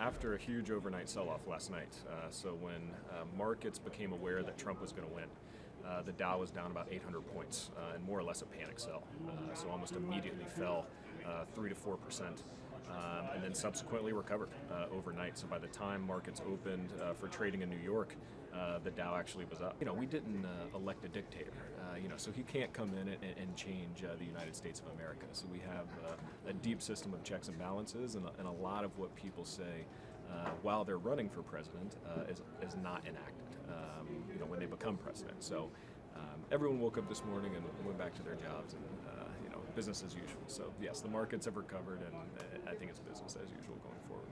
after a huge overnight sell-off last night. So when markets became aware that Trump was going to win, the Dow was down about 800 points and more or less a panic sell. So almost immediately fell 3 to 4%. And then subsequently recovered overnight. So by the time markets opened for trading in New York, the Dow actually was up. We didn't elect a dictator, so he can't come in and change the United States of America. So we have a deep system of checks and balances, and a lot of what people say while they're running for president is not enacted when they become president. So everyone woke up this morning and went back to their jobs, and business as usual. So yes, the markets have recovered, and I think it's business as usual going forward.